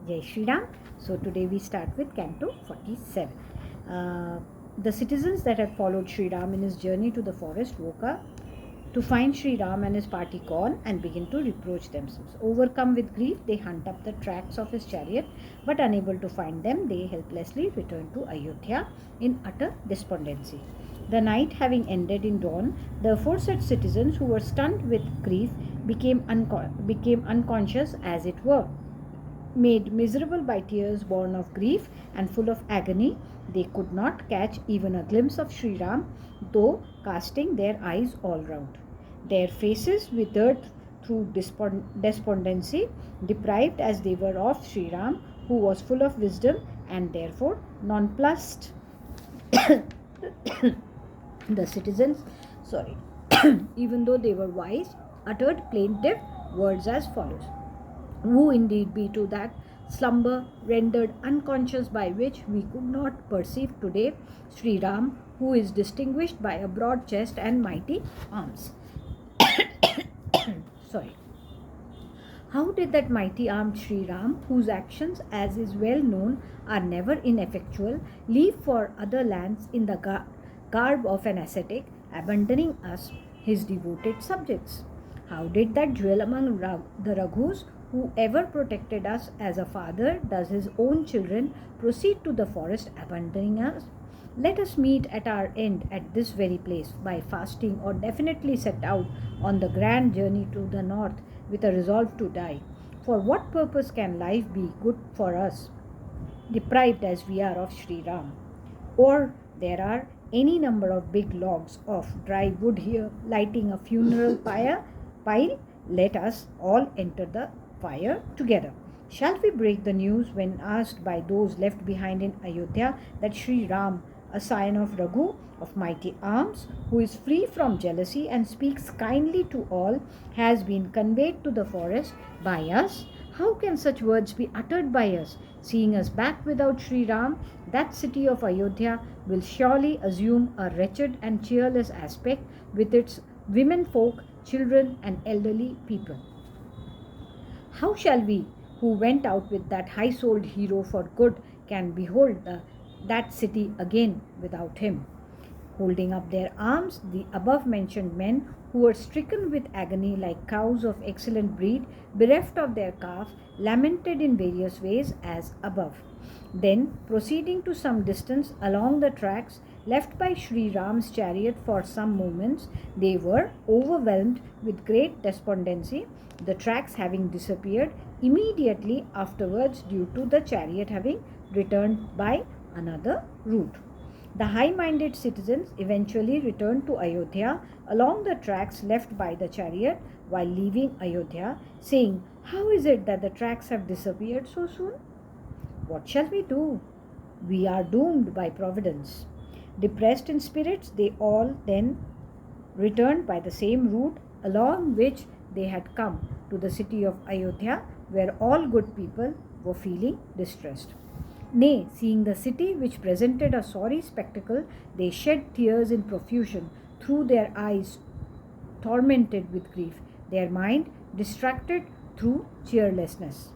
Jai Shri Ram. So today we start with Canto 47. The citizens that had followed Shri Ram in his journey to the forest woke up to find Shri Ram and his party gone and begin to reproach themselves. Overcome with grief, they hunt up the tracks of his chariot, but unable to find them, they helplessly return to Ayodhya in utter despondency. The night having ended in dawn, the aforesaid citizens, who were stunned with grief, became unconscious, as it were. Made miserable by tears born of grief and full of agony, they could not catch even a glimpse of Sri Ram, though casting their eyes all round. Their faces withered through despondency, deprived as they were of Sri Ram, who was full of wisdom and therefore nonplussed. The citizens, even though they were wise, uttered plaintive words as follows: Who indeed be to that slumber rendered unconscious by which we could not perceive today Sri Ram, who is distinguished by a broad chest and mighty arms? Sorry. How did that mighty armed Sri Ram, whose actions, as is well known, are never ineffectual, leave for other lands in the garb of an ascetic, abandoning us, his devoted subjects? How did that jewel among the Raghus, who ever protected us as a father does his own children, proceed to the forest, abandoning us? Let us meet at our end at this very place by fasting, or definitely set out on the grand journey to the north with a resolve to die. For what purpose can life be good for us, deprived as we are of Sri Ram? Or there are any number of big logs of dry wood here lighting a funeral pile. Let us all enter the fire together. Shall we break the news when asked by those left behind in Ayodhya that Sri Ram, a scion of Raghu, of mighty arms, who is free from jealousy and speaks kindly to all, has been conveyed to the forest by us? How can such words be uttered by us? Seeing us back without Sri Ram, that city of Ayodhya will surely assume a wretched and cheerless aspect, with its women folk, children, and elderly people. How shall we, who went out with that high-souled hero for good, can behold that city again without him? Holding up their arms, the above-mentioned men, who were stricken with agony like cows of excellent breed, bereft of their calf, lamented in various ways as above. Then, proceeding to some distance along the tracks left by Sri Ram's chariot for some moments, they were overwhelmed with great despondency, the tracks having disappeared immediately afterwards due to the chariot having returned by another route. The high-minded citizens eventually returned to Ayodhya along the tracks left by the chariot while leaving Ayodhya, saying, "How is it that the tracks have disappeared so soon? What shall we do? We are doomed by Providence." Depressed in spirits, they all then returned by the same route along which they had come to the city of Ayodhya, where all good people were feeling distressed. Nay, seeing the city which presented a sorry spectacle, they shed tears in profusion, through their eyes tormented with grief, their mind distracted through cheerlessness.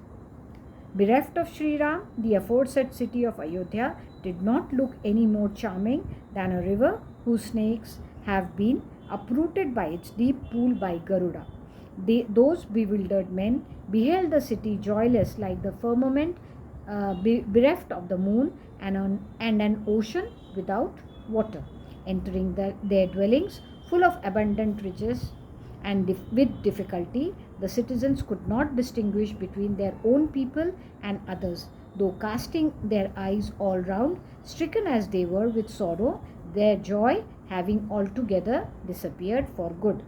Bereft of Sri Ram, the aforesaid city of Ayodhya did not look any more charming than a river whose snakes have been uprooted by its deep pool by Garuda. Those bewildered men beheld the city joyless like the firmament, bereft of the moon, and an ocean without water. Entering their dwellings full of abundant riches, and with difficulty, the citizens could not distinguish between their own people and others, though casting their eyes all round, stricken as they were with sorrow, their joy having altogether disappeared for good.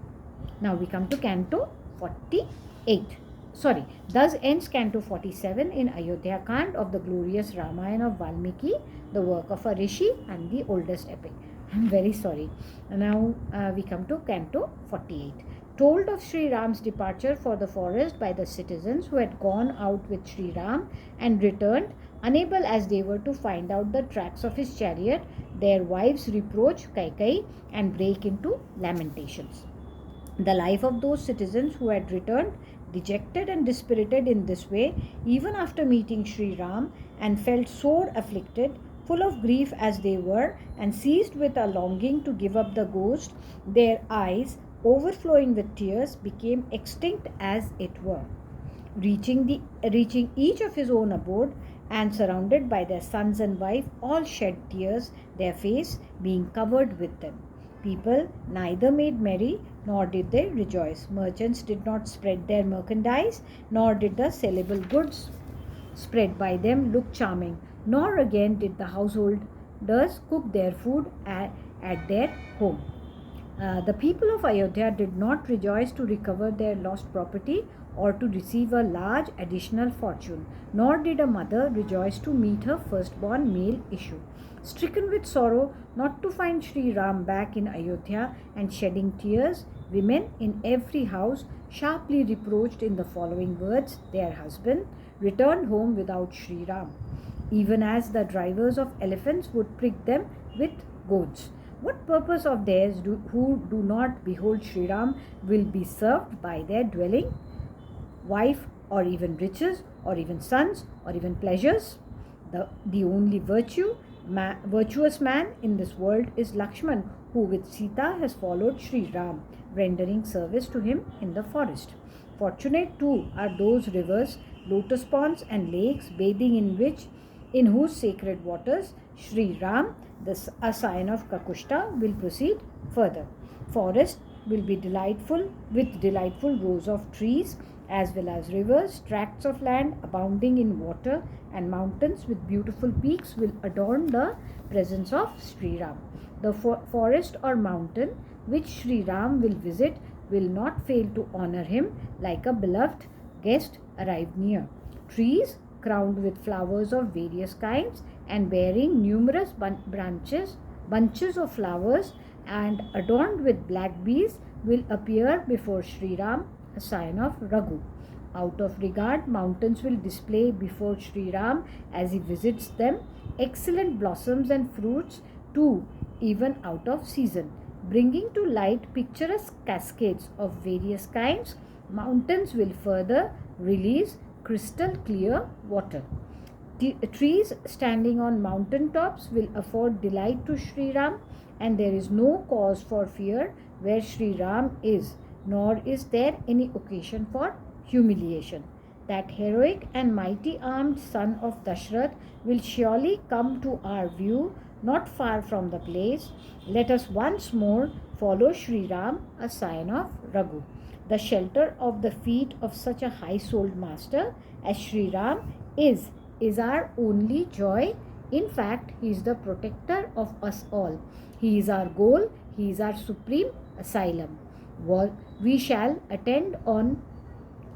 Now we come to Canto 48. Thus ends Canto 47 in AYODHYAKAND of the glorious Ramayan of Valmiki, the work of a rishi and the oldest epic. I'm very sorry. Now we come to Canto 48. Told of Sri Ram's departure for the forest by the citizens who had gone out with Sri Ram and returned, unable as they were to find out the tracks of his chariot, their wives reproach Kaikai and break into lamentations. The life of those citizens who had returned dejected and dispirited in this way, even after meeting Sri Ram, and felt sore afflicted, full of grief as they were, and seized with a longing to give up the ghost, their eyes, overflowing with tears, became extinct as it were. Reaching each of his own abode, and surrounded by their sons and wife, all shed tears, their face being covered with them. People neither made merry nor did they rejoice. Merchants did not spread their merchandise, nor did the sellable goods spread by them look charming, nor again did the householders cook their food at their home. The people of Ayodhya did not rejoice to recover their lost property or to receive a large additional fortune, nor did a mother rejoice to meet her firstborn male issue. Stricken with sorrow not to find Sri Ram back in Ayodhya and shedding tears, women in every house sharply reproached in the following words their husband returned home without Sri Ram, even as the drivers of elephants would prick them with goads. What purpose of theirs who do not behold Sri Ram will be served by their dwelling, wife, or even riches, or even sons, or even pleasures? The only virtuous man in this world is Lakshman, who with Sita has followed Sri Ram, rendering service to him in the forest. Fortunate too are those rivers, lotus ponds, and lakes bathing in whose sacred waters Sri Ram, a sign of Kakushta, will proceed further. Forest will be delightful with delightful rows of trees, as well as rivers, tracts of land abounding in water, and mountains with beautiful peaks will adorn the presence of Sri Ram. The forest or mountain which Sri Ram will visit will not fail to honor him like a beloved guest arrived near. Trees crowned with flowers of various kinds and bearing numerous bunches of flowers and adorned with black bees will appear before Sri Ram, a sign of Raghu. Out of regard, mountains will display before Sri Ram as he visits them excellent blossoms and fruits too, even out of season, bringing to light picturesque cascades of various kinds. Mountains will further release crystal clear water. Trees standing on mountain tops will afford delight to Sri Ram, and there is no cause for fear where Sri Ram is, nor is there any occasion for humiliation. That heroic and mighty armed son of Dashrath will surely come to our view not far from the place. Let us once more follow Sri Ram, a sign of Raghu. The shelter of the feet of such a high-souled master as Sri Ram is our only joy. In fact, he is the protector of us all. He is our goal. He is our supreme asylum. We shall attend on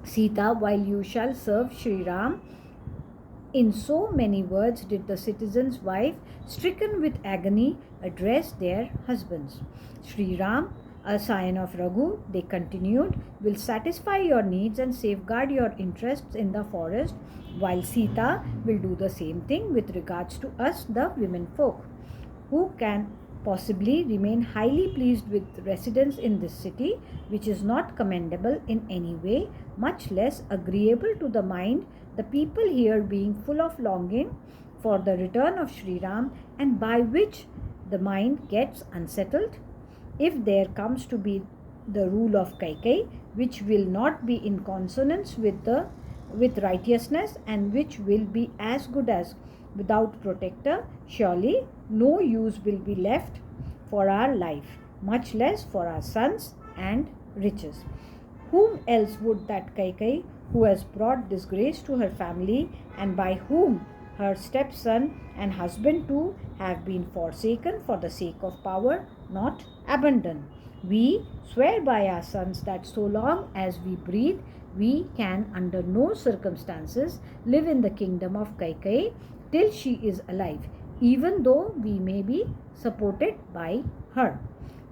Sita while you shall serve Sri Ram. In so many words did the citizen's wife, stricken with agony, address their husbands. Sri Ram, a sign of Raghu, they continued, will satisfy your needs and safeguard your interests in the forest, while Sita will do the same thing with regards to us, the women folk. Who can possibly remain highly pleased with residence in this city, which is not commendable in any way, much less agreeable to the mind, the people here being full of longing for the return of Sri Ram, and by which the mind gets unsettled? If there comes to be the rule of Kaikai, which will not be in consonance with righteousness, and which will be as good as without protector, surely no use will be left for our life, much less for our sons and riches. Whom else would that Kaikai, who has brought disgrace to her family, and by whom her stepson and husband too have been forsaken for the sake of power, not abandon? We swear by our sons that so long as we breathe, we can under no circumstances live in the kingdom of Kaikai till she is alive, even though we may be supported by her.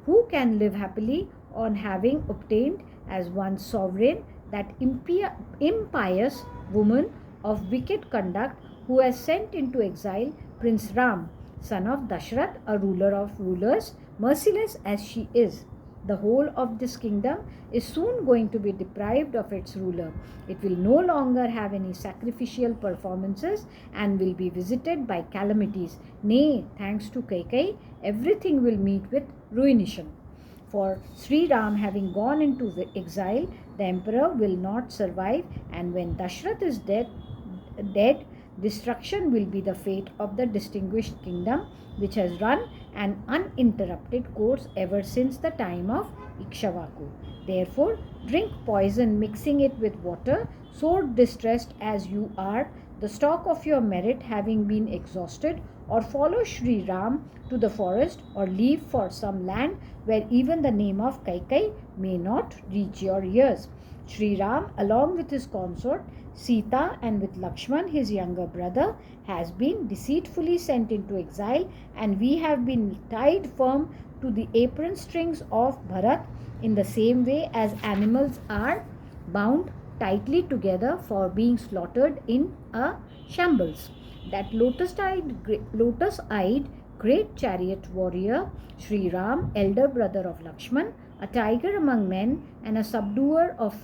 Who can live happily on having obtained as one sovereign that impious woman of wicked conduct who has sent into exile Prince Ram, son of Dashrath, a ruler of rulers, merciless as she is? The whole of this kingdom is soon going to be deprived of its ruler. It will no longer have any sacrificial performances and will be visited by calamities. Nay, thanks to Kaikai, everything will meet with ruination. For Sri Ram having gone into exile, the emperor will not survive, and when Dashrath is dead, destruction will be the fate of the distinguished kingdom which has run an uninterrupted course ever since the time of Ikshvaku. Therefore, drink poison mixing it with water, so distressed as you are, the stock of your merit having been exhausted, or follow Sri Ram to the forest, or leave for some land where even the name of Kaikai may not reach your ears. Sri Ram, along with his consort Sita and with Lakshman, his younger brother, has been deceitfully sent into exile, and we have been tied firm to the apron strings of Bharat in the same way as animals are bound tightly together for being slaughtered in a shambles. That lotus-eyed great chariot warrior, Sri Ram, elder brother of Lakshman, a tiger among men and a subduer of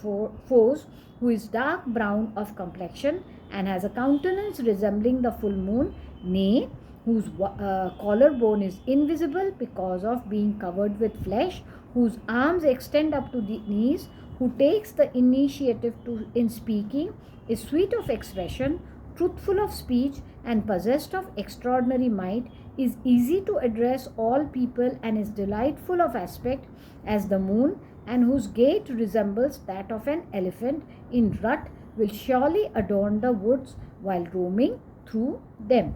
foes, who is dark brown of complexion and has a countenance resembling the full moon, nay, whose collarbone is invisible because of being covered with flesh, whose arms extend up to the knees, who takes the initiative in speaking, is sweet of expression, truthful of speech, and possessed of extraordinary might, is easy to address all people, and is delightful of aspect as the moon, and whose gait resembles that of an elephant in rut, will surely adorn the woods while roaming through them.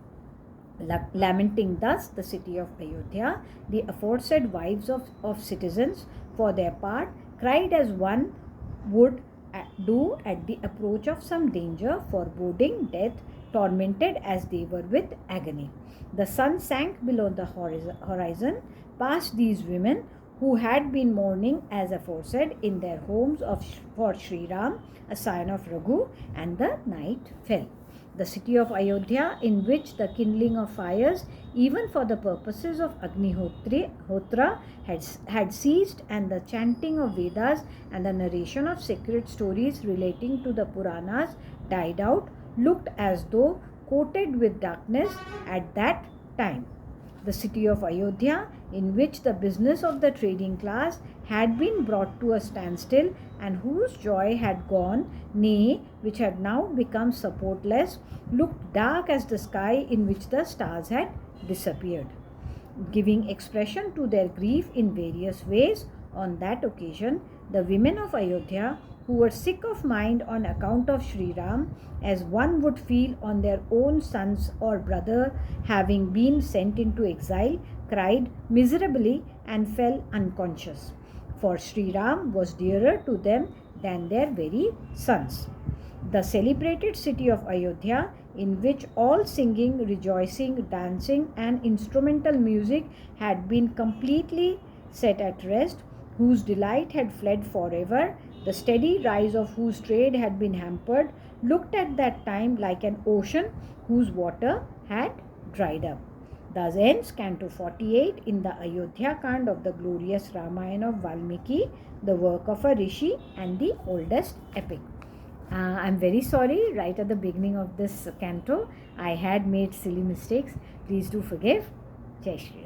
Lamenting thus the city of Ayodhya, the aforesaid wives of citizens, for their part, cried as one would do at the approach of some danger, foreboding death, tormented as they were with agony. The sun sank below the horizon, past these women, who had been mourning as aforesaid in their homes for Sri Ram, a scion of Raghu, and the night fell. The city of Ayodhya, in which the kindling of fires, even for the purposes of Agnihotra, had ceased, and the chanting of Vedas and the narration of sacred stories relating to the Puranas died out, looked as though coated with darkness at that time. The city of Ayodhya, in which the business of the trading class had been brought to a standstill, and whose joy had gone, nay, which had now become supportless, looked dark as the sky in which the stars had disappeared. Giving expression to their grief in various ways, on that occasion, the women of Ayodhya, who were sick of mind on account of Sri Ram, as one would feel on their own sons or brother having been sent into exile, cried miserably and fell unconscious. For Sri Ram was dearer to them than their very sons. The celebrated city of Ayodhya, in which all singing, rejoicing, dancing, and instrumental music had been completely set at rest, whose delight had fled forever, the steady rise of whose trade had been hampered, looked at that time like an ocean whose water had dried up. Thus ends Canto 48 in the AYODHYAKAND of the glorious Ramayan of Valmiki, the work of a rishi and the oldest epic. I'm very sorry, right at the beginning of this canto, I had made silly mistakes. Please do forgive. Jai Shri.